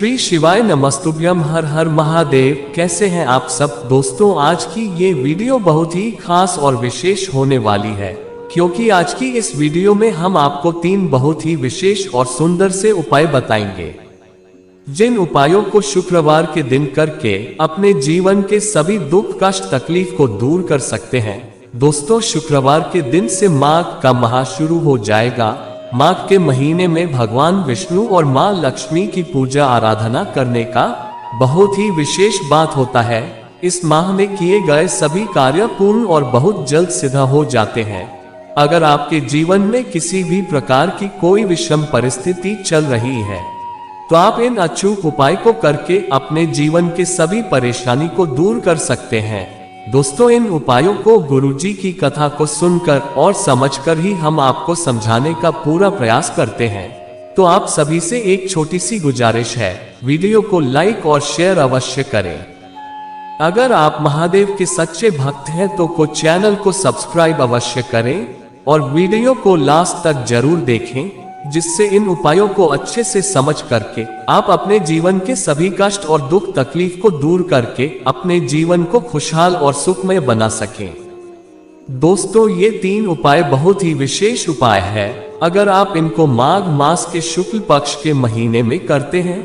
श्री शिवाय नमस्तुभ्यम। हर हर महादेव। कैसे हैं आप सब दोस्तों। आज की ये वीडियो बहुत ही खास और विशेष होने वाली है, क्योंकि आज की इस वीडियो में हम आपको 3 बहुत ही विशेष और सुंदर से उपाय बताएंगे, जिन उपायों को शुक्रवार के दिन करके अपने जीवन के सभी दुख कष्ट तकलीफ को दूर कर सकते हैं। दोस्तों, शुक्रवार के दिन से माघ का माह शुरू हो जाएगा। माघ के महीने में भगवान विष्णु और मां लक्ष्मी की पूजा आराधना करने का बहुत ही विशेष बात होता है। इस माह में किए गए सभी कार्य पूर्ण और बहुत जल्द सिद्ध हो जाते हैं। अगर आपके जीवन में किसी भी प्रकार की कोई विषम परिस्थिति चल रही है, तो आप इन अचूक उपाय को करके अपने जीवन के सभी परेशानी को दूर कर सकते हैं। दोस्तों, इन उपायों को गुरुजी की कथा को सुनकर और समझकर ही हम आपको समझाने का पूरा प्रयास करते हैं। तो आप सभी से एक छोटी सी गुजारिश है, वीडियो को लाइक और शेयर अवश्य करें। अगर आप महादेव के सच्चे भक्त हैं तो चैनल को सब्सक्राइब अवश्य करें और वीडियो को लास्ट तक जरूर देखें, जिससे इन उपायों को अच्छे से समझ करके आप अपने जीवन के सभी कष्ट और दुख तकलीफ को दूर करके अपने जीवन को खुशहाल और सुखमय बना सकें। दोस्तों, ये 3 उपाय बहुत ही विशेष उपाय है। अगर आप इनको माघ मास के शुक्ल पक्ष के महीने में करते हैं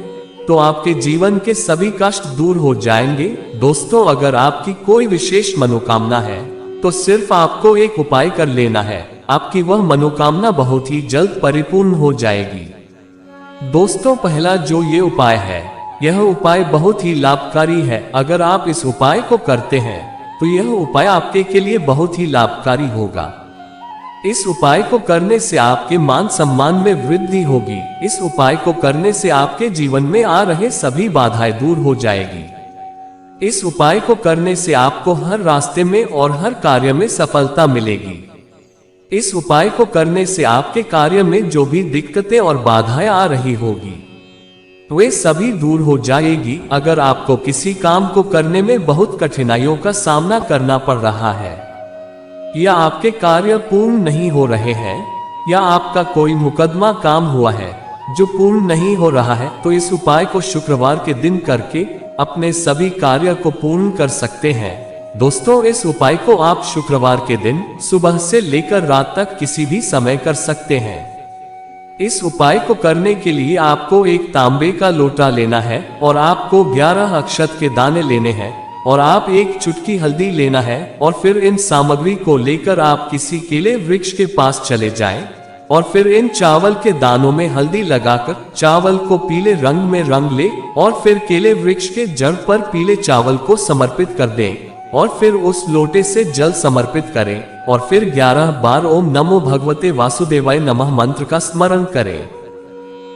तो आपके जीवन के सभी कष्ट दूर हो जाएंगे। दोस्तों, अगर आपकी कोई विशेष मनोकामना है तो सिर्फ आपको एक उपाय कर लेना है, आपकी वह मनोकामना बहुत ही जल्द परिपूर्ण हो जाएगी। दोस्तों, पहला जो ये उपाय है, यह उपाय बहुत ही लाभकारी है। अगर आप इस उपाय को करते हैं तो यह उपाय आपके के लिए बहुत ही लाभकारी होगा। इस उपाय को करने से आपके मान सम्मान में वृद्धि होगी। इस उपाय को करने से आपके जीवन में आ रहे सभी बाधाएं दूर हो जाएगी। इस उपाय को करने से आपको हर रास्ते में और हर कार्य में सफलता मिलेगी। इस उपाय को करने से आपके कार्य में जो भी दिक्कतें और बाधाएं आ रही होगी, वे सभी दूर हो जाएगी। अगर आपको किसी काम को करने में बहुत कठिनाइयों का सामना करना पड़ रहा है, या आपके कार्य पूर्ण नहीं हो रहे हैं, या आपका कोई मुकदमा काम हुआ है जो पूर्ण नहीं हो रहा है, तो इस उपाय को शुक्रवार के दिन करके अपने सभी कार्य को पूर्ण कर सकते हैं। दोस्तों, इस उपाय को आप शुक्रवार के दिन सुबह से लेकर रात तक किसी भी समय कर सकते हैं। इस उपाय को करने के लिए आपको एक तांबे का लोटा लेना है और आपको 11 अक्षत के दाने लेने हैं और आप एक चुटकी हल्दी लेना है। और फिर इन सामग्री को लेकर आप किसी केले वृक्ष के पास चले जाएं और फिर इन चावल के दानों में हल्दी लगाकर चावल को पीले रंग में रंग ले और फिर केले वृक्ष के जड़ पर पीले चावल को समर्पित कर दें और फिर उस लोटे से जल समर्पित करें और फिर 11 बार ओम नमो भगवते वासुदेवाय नमः मंत्र का स्मरण करें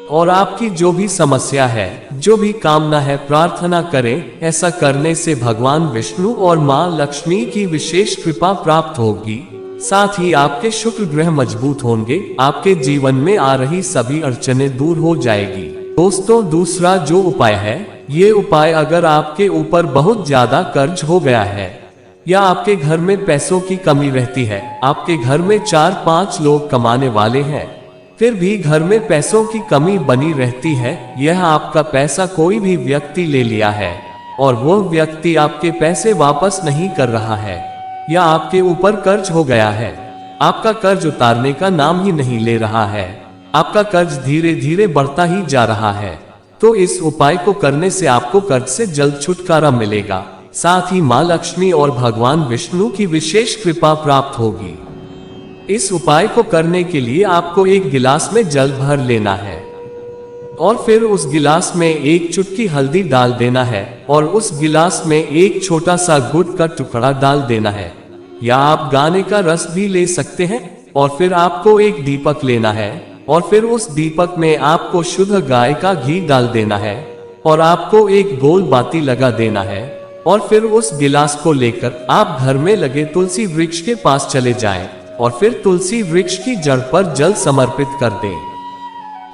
और आपकी जो भी समस्या है, जो भी कामना है, प्रार्थना करें। ऐसा करने से भगवान विष्णु और मां लक्ष्मी की विशेष कृपा प्राप्त होगी। साथ ही आपके शुक्र ग्रह मजबूत होंगे, आपके जीवन में आ रही सभी अड़चनें दूर हो जाएगी। दोस्तों, दूसरा जो उपाय है, ये उपाय अगर आपके ऊपर बहुत ज्यादा कर्ज हो गया है या आपके घर में पैसों की कमी रहती है, आपके घर में 4-5 लोग कमाने वाले हैं, फिर भी घर में पैसों की कमी बनी रहती है, यह आपका पैसा कोई भी व्यक्ति ले लिया है और वो व्यक्ति आपके पैसे वापस नहीं कर रहा है, या आपके ऊपर कर्ज हो गया है, आपका कर्ज उतारने का नाम ही नहीं ले रहा है, आपका कर्ज धीरे धीरे बढ़ता ही जा रहा है, तो इस उपाय को करने से आपको कर्ज से जल्द छुटकारा मिलेगा। साथ ही मां लक्ष्मी और भगवान विष्णु की विशेष कृपा प्राप्त होगी। इस उपाय को करने के लिए आपको एक गिलास में जल भर लेना है और फिर उस गिलास में एक चुटकी हल्दी डाल देना है और उस गिलास में एक छोटा सा गुड़ का टुकड़ा डाल देना है, या आप गाने का रस भी ले सकते हैं। और फिर आपको एक दीपक लेना है और फिर उस दीपक में आपको शुद्ध गाय का घी डाल देना है और आपको एक गोल बाती लगा देना है और फिर उस गिलास को लेकर आप घर में लगे तुलसी वृक्ष के पास चले जाएं और फिर तुलसी वृक्ष की जड़ पर जल समर्पित कर दें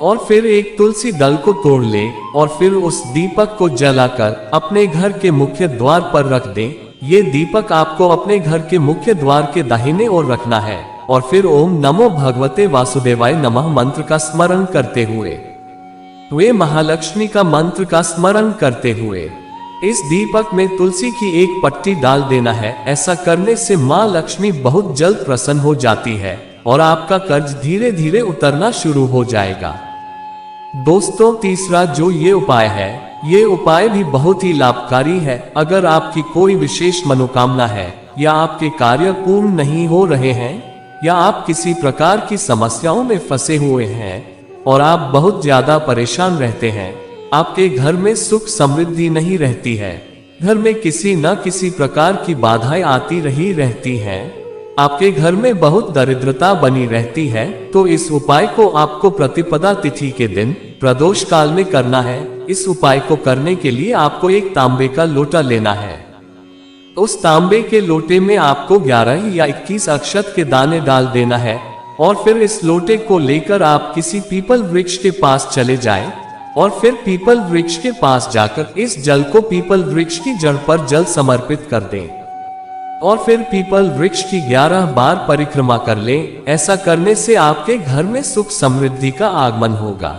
और फिर एक तुलसी दल को तोड़ लें और फिर उस दीपक को जलाकर अपने घर के मुख्य द्वार पर रख दें। ये दीपक आपको अपने घर के मुख्य द्वार के दाहिने ओर रखना है और फिर ओम नमो भगवते वासुदेवाय नमः मंत्र का स्मरण करते हुए वे महालक्ष्मी का मंत्र का स्मरण करते हुए इस दीपक में तुलसी की एक पट्टी डाल देना है। ऐसा करने से माँ लक्ष्मी बहुत जल्द प्रसन्न हो जाती है और आपका कर्ज धीरे धीरे उतरना शुरू हो जाएगा। दोस्तों, तीसरा जो ये उपाय है, ये उपाय भी बहुत ही लाभकारी है। अगर आपकी कोई विशेष मनोकामना है या आपके कार्य पूर्ण नहीं हो रहे हैं या आप किसी प्रकार की समस्याओं में फंसे हुए हैं और आप बहुत ज्यादा परेशान रहते हैं, आपके घर में सुख समृद्धि नहीं रहती है, घर में किसी न किसी प्रकार की बाधाएं आती रही रहती हैं, आपके घर में बहुत दरिद्रता बनी रहती है, तो इस उपाय को आपको प्रतिपदा तिथि के दिन प्रदोष काल में करना है। इस उपाय को करने के लिए आपको एक तांबे का लोटा लेना है। उस तांबे के लोटे में आपको 11 या 21 अक्षत के दाने डाल देना है और फिर इस लोटे को लेकर आप किसी पीपल वृक्ष के पास चले जाएं और फिर पीपल वृक्ष के पास जाकर इस जल को पीपल वृक्ष की जड़ पर जल समर्पित कर दें और फिर पीपल वृक्ष की 11 बार परिक्रमा कर लें। ऐसा करने से आपके घर में सुख समृद्धि का आगमन होगा,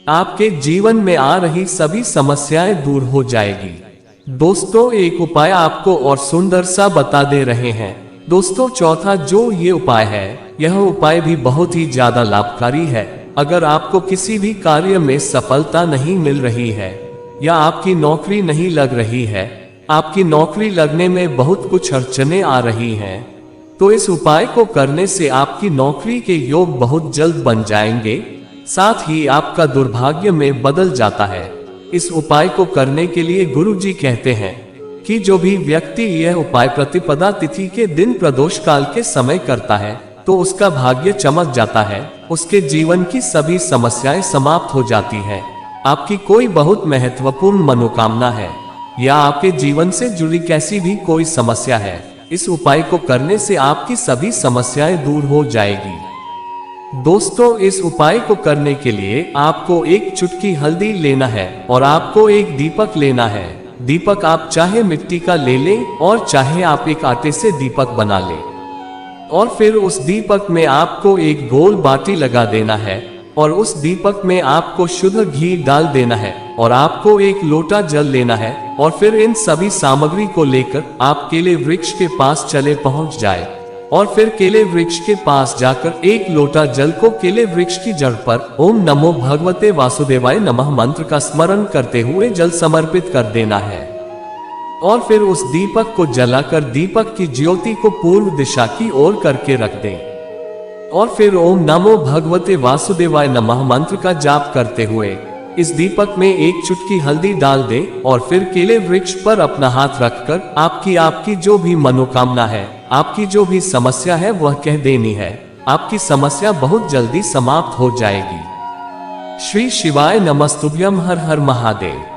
आपके जीवन में आ रही सभी समस्याएं दूर हो जाएगी। दोस्तों, एक उपाय आपको और सुंदर सा बता दे रहे हैं। दोस्तों, चौथा जो ये उपाय है, यह उपाय भी बहुत ही ज्यादा लाभकारी है। अगर आपको किसी भी कार्य में सफलता नहीं मिल रही है या आपकी नौकरी नहीं लग रही है, आपकी नौकरी लगने में बहुत कुछ अड़चनें आ रही हैं, तो इस उपाय को करने से आपकी नौकरी के योग बहुत जल्द बन जाएंगे, साथ ही आपका दुर्भाग्य में बदल जाता है। इस उपाय को करने के लिए गुरुजी कहते हैं कि जो भी व्यक्ति यह उपाय प्रतिपदा तिथि के दिन प्रदोष काल के समय करता है, तो उसका भाग्य चमक जाता है, उसके जीवन की सभी समस्याएं समाप्त हो जाती हैं। आपकी कोई बहुत महत्वपूर्ण मनोकामना है या आपके जीवन से जुड़ी कैसी भी कोई समस्या है, इस उपाय को करने से आपकी सभी समस्याएं दूर हो जाएगी। दोस्तों, इस उपाय को करने के लिए आपको एक चुटकी हल्दी लेना है और आपको एक दीपक लेना है। दीपक आप चाहे मिट्टी का ले लें और चाहे आप एक आटे से दीपक बना लें और फिर उस दीपक में आपको एक गोल बाटी लगा देना है और उस दीपक में आपको शुद्ध घी डाल देना है और आपको एक लोटा जल लेना है और फिर इन सभी सामग्री को लेकर आप केले वृक्ष के पास चले पहुंच जाए और फिर केले वृक्ष के पास जाकर एक लोटा जल को केले वृक्ष की जड़ पर ओम नमो भगवते वासुदेवाय नमः मंत्र का स्मरण करते हुए जल समर्पित कर देना है और फिर उस दीपक को जलाकर दीपक की ज्योति को पूर्व दिशा की ओर करके रख दें और फिर ओम नमो भगवते वासुदेवाय नमः मंत्र का जाप करते हुए इस दीपक में एक चुटकी हल्दी डाल दें और फिर केले वृक्ष पर अपना हाथ रखकर आपकी जो भी मनोकामना है, आपकी जो भी समस्या है वह कह देनी है। आपकी समस्या बहुत जल्दी समाप्त हो जाएगी। श्री शिवाय नमस्तुभ्यम। हर हर महादेव।